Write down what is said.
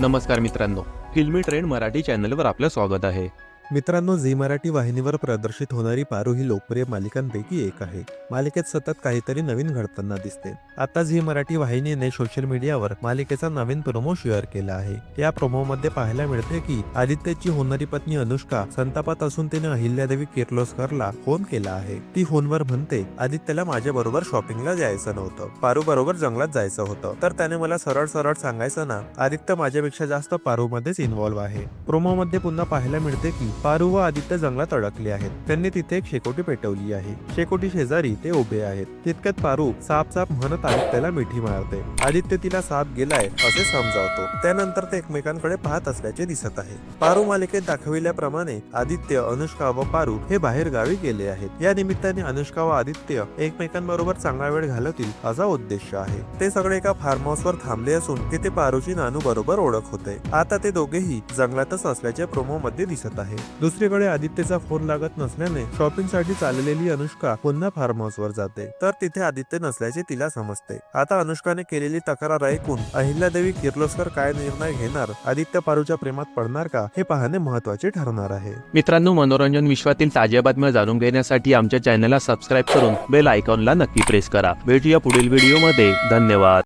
नमस्कार मित्रांनो, फिल्मी ट्रेंड मराठी चॅनलवर आपलं स्वागत आहे. मित्रांनो, झी मराठी वाहिनीवर प्रदर्शित होणारी पारू ही लोकप्रिय मालिकांपैकी एक आहे. मालिकेत सतत काहीतरी नवीन घडताना दिसते. आता झी मराठी वाहिनीने सोशल मीडियावर मालिकेचा नवीन प्रोमो शेअर केला आहे. या प्रोमोमध्ये पाहायला मिळते की आदित्यची होणारी पत्नी अनुष्का संतापात असून तिने अहिल्यादेवी किर्लोस्करला फोन केला आहे. ती फोनवर म्हणते, आदित्यला माझ्या बरोबर शॉपिंगला जायचं नव्हतं, पारू बरोबर जंगलात जायचं होतं, तर त्याने मला सरळ सरळ सांगायचं ना. आदित्य माझ्यापेक्षा जास्त पारू मध्येच इन्व्हॉल्व्ह आहे. प्रोमो मध्ये पुन्हा पाहायला मिळते की पारू व आदित्य जंगलात अडकले आहेत. त्यांनी तिथे एक शेकोटी पेटवली आहे. शेकोटी शेजारी ते उभे आहेत. तितक्यात पारू साप साप म्हणत आदित्यला मिठी मारते. आदित्य तिला साप गेलाय असे समजावतो. त्यानंतर ते एकमेकांकडे पाहत असल्याचे दिसत आहे. पारू मालिकेत दाखविल्याप्रमाणे आदित्य, अनुष्का व पारू हे बाहेर गावी गेले आहेत. या निमित्ताने अनुष्का व आदित्य एकमेकांबरोबर चांगला वेळ घालवतील असा उद्देश आहे. ते सगळे एका फार्म हाऊसवर थांबले असून तिथे पारूची नानू बरोबर ओळख होते. आता ते दोघेही जंगलातच असल्याचे प्रोमो मध्ये दिसत आहे. दुसरीकडे आदित्यचा फोन लागत नसल्याने शॉपिंग साठी चाललेली अनुष्का पुन्हा फार्म हाऊस वर जाते, तर तिथे आदित्य नसल्याचे तिला समजते. आता अनुष्काने केलेली तक्रार ऐकून अहिल्यादेवी किर्लोस्कर काय निर्णय घेणार, आदित्य पारूच्या प्रेमात पडणार का, हे पाहणे महत्त्वाचे ठरणार आहे. मित्रांनो, मनोरंजन विश्वातील ताज्या बातम्या जाणून घेण्यासाठी आमच्या चॅनलला सबस्क्राईब करून बेल आयकॉनला नक्की प्रेस करा. भेटूया पुढील व्हिडिओमध्ये. धन्यवाद.